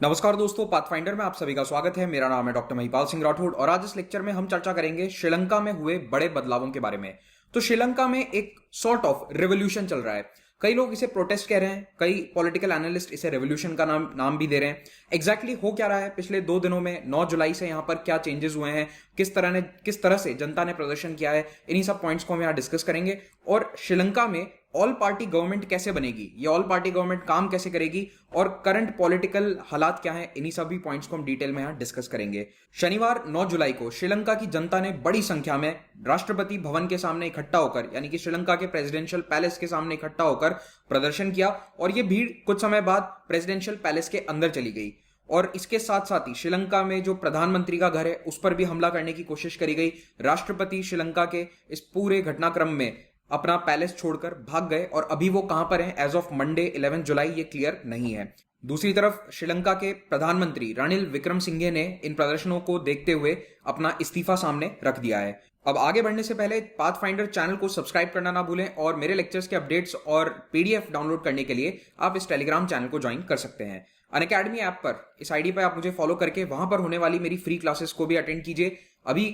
नमस्कार दोस्तों, पाथफाइंडर में आप सभी का स्वागत है। मेरा नाम है डॉक्टर महिपाल सिंह राठौड़ और आज इस लेक्चर में हम चर्चा करेंगे श्रीलंका में हुए बड़े बदलावों के बारे में। तो श्रीलंका में एक सॉर्ट ऑफ रेवोल्यूशन चल रहा है। कई लोग इसे प्रोटेस्ट कह रहे हैं, कई पॉलिटिकल एनालिस्ट इसे रेवोल्यूशन का नाम भी दे रहे हैं। एग्जैक्टली हो क्या रहा है पिछले 2 दिनों में, 9 जुलाई से यहाँ पर क्या चेंजेस हुए हैं, किस तरह से जनता ने प्रदर्शन किया है, इन्हीं सब पॉइंट्स को हम यहाँ डिस्कस करेंगे। और श्रीलंका में ऑल पार्टी गवर्नमेंट कैसे बनेगी, ये ऑल पार्टी गवर्नमेंट काम कैसे करेगी और करंट पॉलिटिकल हालात क्या हैं, इन्हीं सभी पॉइंट्स को हम डिटेल में यहाँ डिस्कस करेंगे। शनिवार 9 जुलाई को श्रीलंका की जनता ने बड़ी संख्या में राष्ट्रपति भवन के सामने इकट्ठा होकर, यानी कि श्रीलंका के प्रेसिडेंशियल पैलेस के सामने इकट्ठा होकर प्रदर्शन किया और ये भीड़ कुछ समय बाद प्रेसिडेंशियल पैलेस के अंदर चली गई। और इसके साथ साथ ही श्रीलंका में जो प्रधानमंत्री का घर है उस पर भी हमला करने की कोशिश करी गई। राष्ट्रपति श्रीलंका के इस पूरे घटनाक्रम में अपना पैलेस छोड़कर भाग गए और अभी वो कहां पर हैं एज ऑफ मंडे 11 जुलाई ये क्लियर नहीं है। दूसरी तरफ श्रीलंका के प्रधानमंत्री रानिल विक्रमसिंघे ने इन प्रदर्शनों को देखते हुए अपना इस्तीफा सामने रख दिया है। अब आगे बढ़ने से पहले पाथफाइंडर चैनल को सब्सक्राइब करना ना भूलें और मेरे लेक्चर्स के अपडेट्स और पीडीएफ डाउनलोड करने के लिए आप इस टेलीग्राम चैनल को ज्वाइन कर सकते हैं। अनअकैडमी ऐप पर इस आईडी पर आप मुझे फॉलो करके वहां पर होने वाली मेरी फ्री क्लासेस को भी अटेंड कीजिए। अभी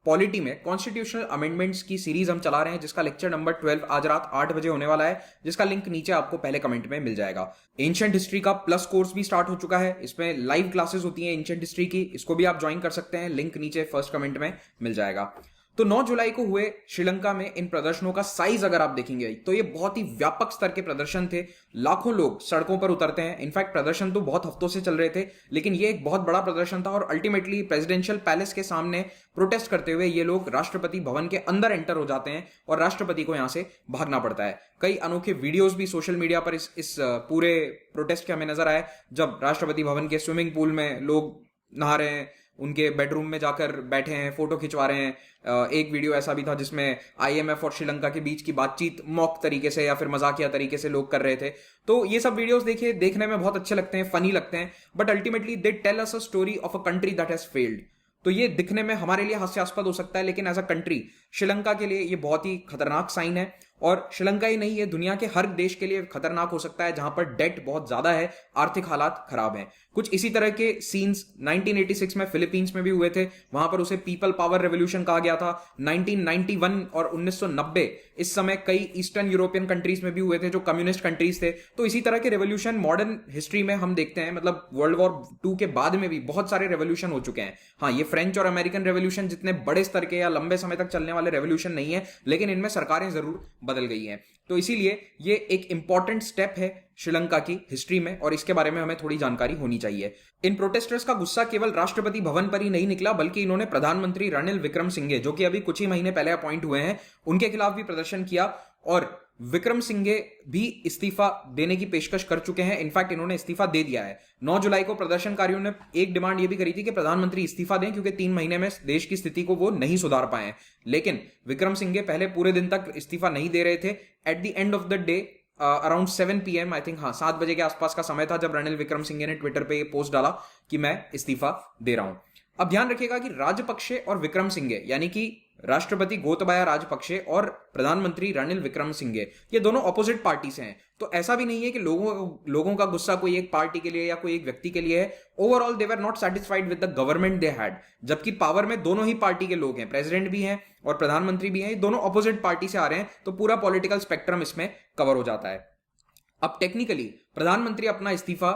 पॉलिटी में कॉन्स्टिट्यूशनल अमेंडमेंट्स की सीरीज हम चला रहे हैं जिसका लेक्चर नंबर 12 आज रात 8 बजे होने वाला है, जिसका लिंक नीचे आपको पहले कमेंट में मिल जाएगा। एंशिएंट हिस्ट्री का प्लस कोर्स भी स्टार्ट हो चुका है, इसमें लाइव क्लासेस होती हैं एंशिएंट हिस्ट्री की, इसको भी आप ज्वाइन कर सकते हैं, लिंक नीचे फर्स्ट कमेंट में मिल जाएगा। तो 9 जुलाई को हुए श्रीलंका में इन प्रदर्शनों का साइज अगर आप देखेंगे तो ये बहुत ही व्यापक स्तर के प्रदर्शन थे। लाखों लोग सड़कों पर उतरते हैं। इनफैक्ट प्रदर्शन तो बहुत हफ्तों से चल रहे थे, लेकिन ये एक बहुत बड़ा प्रदर्शन था और अल्टीमेटली प्रेसिडेंशियल पैलेस के सामने प्रोटेस्ट करते हुए ये लोग राष्ट्रपति भवन के अंदर एंटर हो जाते हैं और राष्ट्रपति को यहां से भागना पड़ता है। कई अनोखे वीडियोस भी सोशल मीडिया पर इस पूरे प्रोटेस्ट के हमें नजर आए, जब राष्ट्रपति भवन के स्विमिंग पूल में लोग नहा रहे हैं, उनके बेडरूम में जाकर बैठे हैं, फोटो खिंचवा रहे हैं। एक वीडियो ऐसा भी था जिसमें आईएमएफ और श्रीलंका के बीच की बातचीत मॉक तरीके से या फिर मजाकिया तरीके से लोग कर रहे थे। तो ये सब वीडियोस देखिए, देखने में बहुत अच्छे लगते हैं, फनी लगते हैं, but ultimately they tell us a story of a country that has failed. तो ये दिखने में हमारे लिए हास्यास्पद हो सकता है, लेकिन एज अ कंट्री श्रीलंका के लिए ये बहुत ही खतरनाक साइन है। और श्रीलंका ही नहीं है, दुनिया के हर देश के लिए खतरनाक हो सकता है जहां पर डेट बहुत ज्यादा है, आर्थिक हालात खराब हैं। कुछ इसी तरह के सीन्स 1986 में फिलीपींस में भी हुए थे, वहां पर उसे पीपल पावर रेवोल्यूशन कहा गया था। 1991 और 1990 इस समय कई ईस्टर्न यूरोपियन कंट्रीज में भी हुए थे जो कम्युनिस्ट कंट्रीज थे। तो इसी तरह के रेवोल्यूशन मॉडर्न हिस्ट्री में हम देखते हैं, मतलब वर्ल्ड वॉर 2 के बाद में भी बहुत सारे रेवोल्यूशन हो चुके हैं। हाँ, ये फ्रेंच और अमेरिकन रेवोल्यूशन जितने बड़े स्तर के या लंबे समय तक चलने वाले रेवोल्यूशन नहीं है, लेकिन इनमें सरकारें जरूर बदल गई हैं। तो इसीलिए ये एक इंपॉर्टेंट स्टेप है श्रीलंका की हिस्ट्री में और इसके बारे में हमें थोड़ी जानकारी होनी चाहिए। इन प्रोटेस्टर्स का गुस्सा केवल राष्ट्रपति भवन पर ही नहीं निकला, बल्कि इन्होंने प्रधानमंत्री रानिल विक्रमसिंघे, जो कि अभी कुछ ही महीने पहले अपॉइंट हुए हैं, उनके खिलाफ भी प्रदर्शन किया और विक्रमसिंघे भी इस्तीफा देने की पेशकश कर चुके हैं। इनफैक्ट इन्होंने इस्तीफा दे दिया है। 9 जुलाई को प्रदर्शनकारियों ने एक डिमांड ये भी करी थी कि प्रधानमंत्री इस्तीफा दें, क्योंकि 3 महीने में देश की स्थिति को वो नहीं सुधार पाए। लेकिन विक्रमसिंघे पहले पूरे दिन तक इस्तीफा नहीं दे रहे थे। At the end of the day around 7 PM, I think, हाँ 7 बजे के आसपास का समय था जब रानिल विक्रमसिंघे ने ट्विटर पे ये पोस्ट डाला कि मैं इस्तीफा दे रहा हूं। अब ध्यान रखिएगा कि राजपक्षे और विक्रमसिंघे, यानी कि राष्ट्रपति गोतबाया राजपक्षे और प्रधानमंत्री रानिल विक्रमसिंघे, ये दोनों ऑपोजिट पार्टी से हैं। तो ऐसा भी नहीं है कि लोगों का गुस्सा कोई एक पार्टी के लिए या कोई एक व्यक्ति के लिए है। Overall they were not satisfied with the government they had, जबकि पावर में दोनों ही पार्टी के लोग हैं, प्रेसिडेंट भी हैं और प्रधानमंत्री भी हैं, ये दोनों ऑपोजिट पार्टी से आ रहे हैं। तो पूरा पॉलिटिकल स्पेक्ट्रम इसमें कवर हो जाता है। अब टेक्निकली प्रधानमंत्री अपना इस्तीफा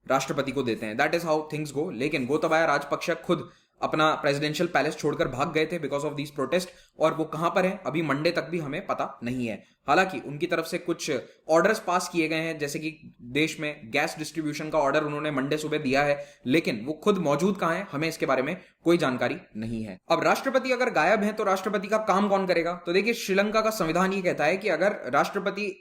राष्ट्रपति को देते हैं, that is how things go. लेकिन गोतबाया राजपक्षे खुद अपना प्रेसिडेंशियल पैलेस छोड़कर भाग गए थे बिकॉज ऑफ दीज प्रोटेस्ट, और वो कहां पर हैं अभी मंडे तक भी हमें पता नहीं है। हालांकि उनकी तरफ से कुछ ऑर्डर्स पास किए गए हैं, जैसे कि देश में गैस डिस्ट्रीब्यूशन का ऑर्डर उन्होंने मंडे सुबह दिया है, लेकिन वो खुद मौजूद कहां है हमें इसके बारे में कोई जानकारी नहीं है। अब राष्ट्रपति अगर गायब है तो राष्ट्रपति का काम कौन करेगा? तो देखिए, श्रीलंका का संविधान ये कहता है कि अगर राष्ट्रपति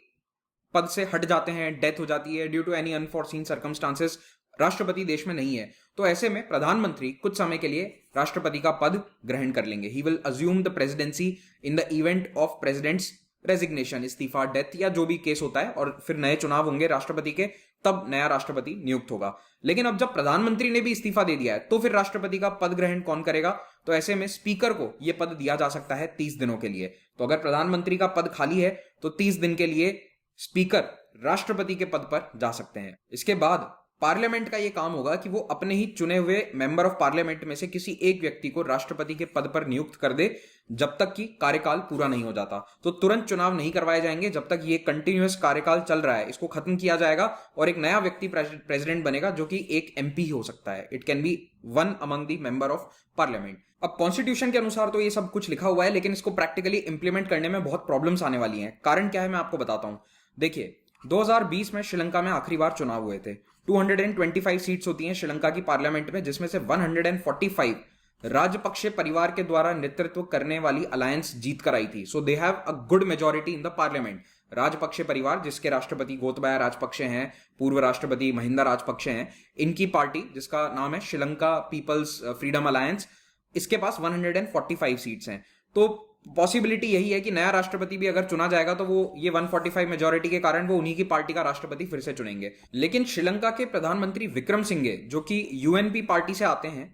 पद से हट जाते हैं, डेथ हो जाती है due to any unforeseen circumstances, राष्ट्रपति देश में नहीं है, तो ऐसे में प्रधानमंत्री कुछ समय के लिए राष्ट्रपति का पद ग्रहण कर लेंगे। He will assume the presidency in the event of president's resignation, इस्तीफा, डेथ या जो भी केस होता है, और फिर नए चुनाव होंगे राष्ट्रपति के, तब नया राष्ट्रपति नियुक्त होगा। लेकिन अब जब प्रधानमंत्री ने भी इस्तीफा दे दिया है तो फिर राष्ट्रपति का पद ग्रहण कौन करेगा? तो ऐसे में स्पीकर को यह पद दिया जा सकता है 30 दिनों के लिए। तो अगर प्रधानमंत्री का पद खाली है तो 30 दिन के लिए स्पीकर राष्ट्रपति के पद पर जा सकते हैं। इसके बाद पार्लियामेंट का ये काम होगा कि वो अपने ही चुने हुए मेंबर ऑफ पार्लियामेंट में से किसी एक व्यक्ति को राष्ट्रपति के पद पर नियुक्त कर दे जब तक कि कार्यकाल पूरा नहीं हो जाता। तो तुरंत चुनाव नहीं करवाए जाएंगे जब तक ये कंटिन्यूअस कार्यकाल चल रहा है, इसको खत्म किया जाएगा और एक नया व्यक्ति प्रेसिडेंट बनेगा जो कि एक एमपी हो सकता है। It can be one among the member of parliament. अब कॉन्स्टिट्यूशन के अनुसार तो ये सब कुछ लिखा हुआ है, लेकिन इसको प्रैक्टिकली इंप्लीमेंट करने में बहुत प्रॉब्लम्स आने वाली हैं। कारण क्या है मैं आपको बताता हूं। देखिए 2020 में श्रीलंका में आखिरी बार चुनाव हुए थे। 225 सीट्स होती हैं श्रीलंका की पार्लियामेंट में, जिसमें से 145 राजपक्षे परिवार के द्वारा नेतृत्व करने वाली अलायंस जीत कर आई थी। So they have a good majority in the parliament. Rajapaksa परिवार जिसके राष्ट्रपति गोतबाया राजपक्षे हैं, पूर्व राष्ट्रपति महिंदा राजपक्षे हैं, इनकी पार्टी जिसका नाम है श्रीलंका पीपल्स फ्रीडम अलायंस, इसके पास 145 सीट्स हैं। तो पॉसिबिलिटी यही है कि नया राष्ट्रपति भी अगर चुना जाएगा तो वो ये 145 मेजोरिटी के कारण वो उन्हीं की पार्टी का राष्ट्रपति फिर से चुनेंगे। लेकिन श्रीलंका के प्रधानमंत्री विक्रमसिंघे जो कि यूएनपी पार्टी से आते हैं,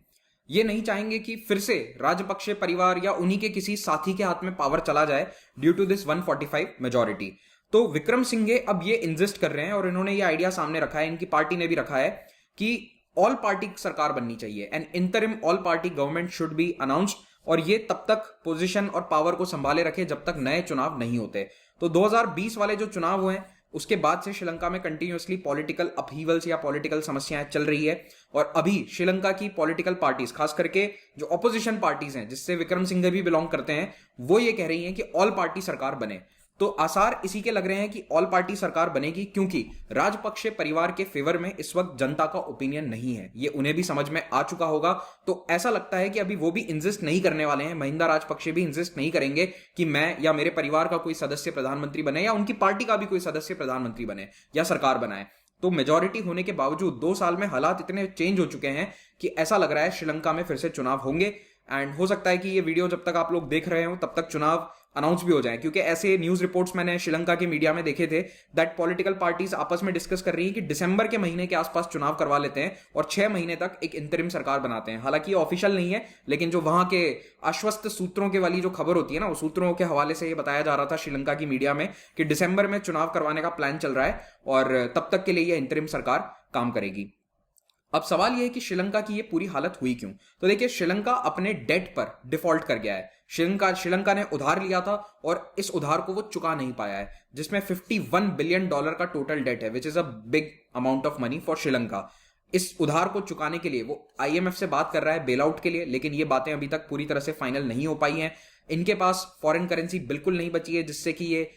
ये नहीं चाहेंगे कि फिर से राजपक्षे परिवार या उन्हीं के किसी साथी के हाथ में पावर चला जाए ड्यू टू दिस 145 मेजोरिटी। तो विक्रमसिंघे अब ये इंसिस्ट कर रहे हैं और इन्होंने ये आइडिया सामने रखा है, इनकी पार्टी ने भी रखा है कि ऑल पार्टी सरकार बननी चाहिए। N interim all party government should be announced, और ये तब तक पोजीशन और पावर को संभाले रखे जब तक नए चुनाव नहीं होते। तो 2020 वाले जो चुनाव हुए उसके बाद से श्रीलंका में कंटिन्यूअसली पॉलिटिकल अपहीवल्स या पॉलिटिकल समस्याएं चल रही है। और अभी श्रीलंका की पॉलिटिकल पार्टीज, खास करके जो ऑपोजिशन पार्टीज हैं जिससे विक्रमसिंघे भी बिलोंग करते हैं, वो ये कह रही हैं कि ऑल पार्टी सरकार बने। तो आसार इसी के लग रहे हैं कि ऑल पार्टी सरकार बनेगी, क्योंकि राजपक्षे परिवार के फेवर में इस वक्त जनता का ओपिनियन नहीं है। ये उन्हें भी समझ में आ चुका होगा। तो ऐसा लगता है कि अभी वो भी इंसिस्ट नहीं करने वाले हैं, महिंदा राजपक्षे भी इंसिस्ट नहीं करेंगे कि मैं या मेरे परिवार का कोई सदस्य प्रधानमंत्री बने या उनकी पार्टी का भी कोई सदस्य प्रधानमंत्री बने या सरकार बनाए। तो मेजोरिटी होने के बावजूद 2 साल में हालात इतने चेंज हो चुके हैं कि ऐसा लग रहा है श्रीलंका में फिर से चुनाव होंगे। एंड हो सकता है कि ये वीडियो जब तक आप लोग देख रहे हो तब तक चुनाव अनाउंस भी हो जाए, क्योंकि ऐसे न्यूज रिपोर्ट्स मैंने श्रीलंका के मीडिया में देखे थे दैट पॉलिटिकल पार्टीज आपस में डिस्कस कर रही हैं कि दिसंबर के महीने के आसपास चुनाव करवा लेते हैं और 6 महीने तक एक इंतरिम सरकार बनाते हैं। हालांकि ये ऑफिशियल नहीं है, लेकिन जो वहां के आश्वस्त सूत्रों के वाली जो खबर होती है ना, उस सूत्रों के हवाले से ये बताया जा रहा था श्रीलंका की मीडिया में कि दिसंबर में चुनाव करवाने का प्लान चल रहा है और तब तक के लिए ये इंतरिम सरकार काम करेगी। अब सवाल यह है कि श्रीलंका की ये पूरी हालत हुई क्यों। तो देखिए, श्रीलंका अपने डेट पर डिफॉल्ट कर गया है। श्रीलंका ने उधार लिया था और इस उधार को वो चुका नहीं पाया है, जिसमें $51 बिलियन का टोटल डेट है, which is a big amount of money for Sri Lanka. इस उधार को चुकाने के लिए वो आईएमएफ से बात कर रहा है बेल आउट के लिए, लेकिन ये बातें अभी तक पूरी तरह से फाइनल नहीं हो पाई हैं। इनके पास फॉरेन करेंसी बिल्कुल नहीं बची है जिससे कि ये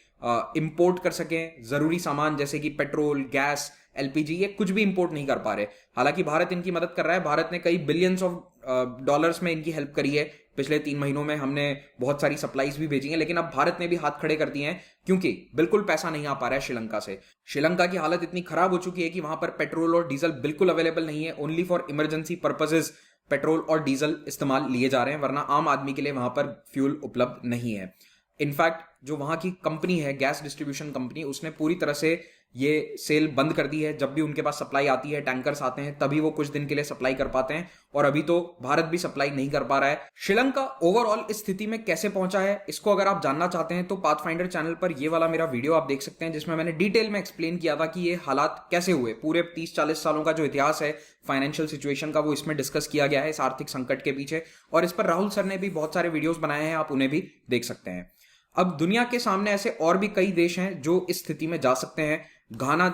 इंपोर्ट कर सकें जरूरी सामान जैसे कि पेट्रोल, गैस, एलपीजी, ये कुछ भी इंपोर्ट नहीं कर पा रहे। हालांकि भारत इनकी मदद कर रहा है। भारत ने कई बिलियंस ऑफ डॉलर्स में इनकी हेल्प करी है। पिछले 3 महीनों में हमने बहुत सारी सप्लाईज भी भेजी हैं, लेकिन अब भारत ने भी हाथ खड़े कर दिए हैं क्योंकि बिल्कुल पैसा नहीं आ पा रहा है श्रीलंका से। श्रीलंका की हालत इतनी खराब हो चुकी है कि वहां पर पेट्रोल और डीजल बिल्कुल अवेलेबल नहीं है। Only for emergency purposes petrol और डीजल इस्तेमाल लिए जा रहे हैं, वरना आम आदमी के लिए वहां पर फ्यूल उपलब्ध नहीं है। इनफैक्ट जो वहां की कंपनी है, गैस डिस्ट्रीब्यूशन कंपनी, उसने पूरी तरह से ये सेल बंद कर दी है। जब भी उनके पास सप्लाई आती है, टैंकर्स आते हैं, तभी वो कुछ दिन के लिए सप्लाई कर पाते हैं, और अभी तो भारत भी सप्लाई नहीं कर पा रहा है। श्रीलंका ओवरऑल इस स्थिति में कैसे पहुंचा है, इसको अगर आप जानना चाहते हैं तो पाथफाइंडर चैनल पर ये वाला मेरा वीडियो आप देख सकते हैं, जिसमें मैंने डिटेल में एक्सप्लेन किया था कि ये हालात कैसे हुए। पूरे 30-40 सालों का जो इतिहास है फाइनेंशियल सिचुएशन का, वो इसमें डिस्कस किया गया है, इस आर्थिक संकट के पीछे। और इस पर राहुल सर ने भी बहुत सारे वीडियोज बनाए हैं, आप उन्हें भी देख सकते हैं। अब दुनिया के सामने ऐसे और भी कई देश हैं जो इस स्थिति में जा सकते हैं। घाना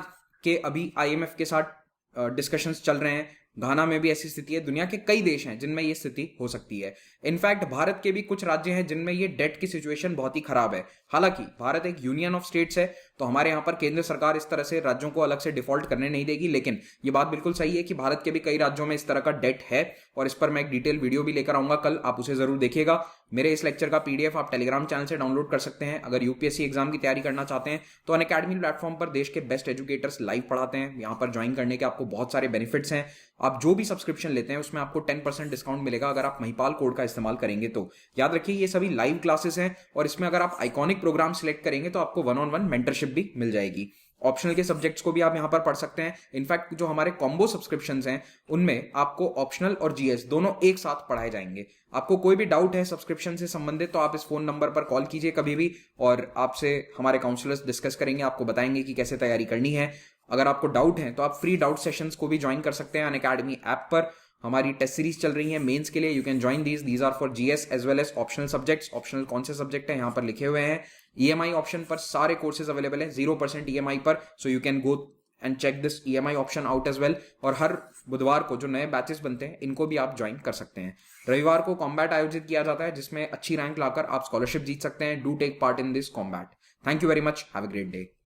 के अभी आईएमएफ के साथ डिस्कशंस चल रहे हैं। घाना में भी ऐसी स्थिति है। दुनिया के कई देश हैं जिनमें ये स्थिति हो सकती है। इनफैक्ट भारत के भी कुछ राज्य हैं जिनमें ये डेट की सिचुएशन बहुत ही खराब है। हालांकि भारत एक यूनियन ऑफ स्टेट्स है, तो हमारे यहाँ पर केंद्र सरकार इस तरह से राज्यों को अलग से डिफॉल्ट करने नहीं देगी, लेकिन ये बात बिल्कुल सही है कि भारत के भी कई राज्यों में इस तरह का डेट है, और इस पर मैं एक डिटेल वीडियो भी लेकर आऊंगा कल, आप उसे जरूर देखिएगा। मेरे इस लेक्चर का पीडीएफ आप टेलीग्राम चैनल से डाउनलोड कर सकते हैं। अगर यूपीएससी एग्जाम की तैयारी करना चाहते हैं तो अनअकैडमी प्लेटफॉर्म पर देश के बेस्ट एजुकेटर्स लाइव पढ़ाते हैं। यहाँ पर ज्वाइन करने के आपको बहुत सारे बेनिफिट्स हैं। आप जो भी सब्सक्रिप्शन लेते हैं उसमें आपको 10% डिस्काउंट मिलेगा अगर आप महिपाल कोड का इस्तेमाल करेंगे तो। याद रखिए, ये सभी लाइव क्लासेस हैं, और इसमें अगर आप आइकॉनिक प्रोग्राम सिलेक्ट करेंगे तो आपको 1-on-1 मेंटरशिप भी मिल जाएगी। ऑप्शनल के सब्जेक्ट्स को भी आप यहां पर पढ़ सकते हैं। इनफैक्ट जो हमारे कॉम्बो सब्सक्रिप्शंस हैं उनमें आपको ऑप्शनल और जीएस दोनों एक साथ पढ़ाए जाएंगे। आपको कोई भी डाउट है सब्सक्रिप्शन से संबंधित तो आप इस फोन नंबर पर कॉल कीजिए कभी भी, और आपसे हमारे काउंसलर्स डिस्कस करेंगे, आपको बताएंगे कि कैसे तैयारी करनी है। अगर आपको डाउट है तो आप फ्री डाउट सेशंस को भी ज्वाइन कर सकते हैं अनअकैडमी ऐप पर। हमारी टेस्ट सीरीज चल रही है मेंस के लिए, you can join these are for GS as well as optional subjects. Optional कौन से सब्जेक्ट है यहाँ पर लिखे हुए हैं। ईएमआई ऑप्शन पर सारे कोर्सेज अवेलेबल है 0% ईएमआई पर, so you can go and check this EMI option out as well. और हर बुधवार को जो नए बैचेस बनते हैं इनको भी आप ज्वाइन कर सकते हैं। रविवार को कॉम्बैट आयोजित किया जाता है जिसमें अच्छी रैंक लाकर आप स्कॉलरशिप जीत सकते हैं। Do take part in this combat. Thank you very much, have a great day.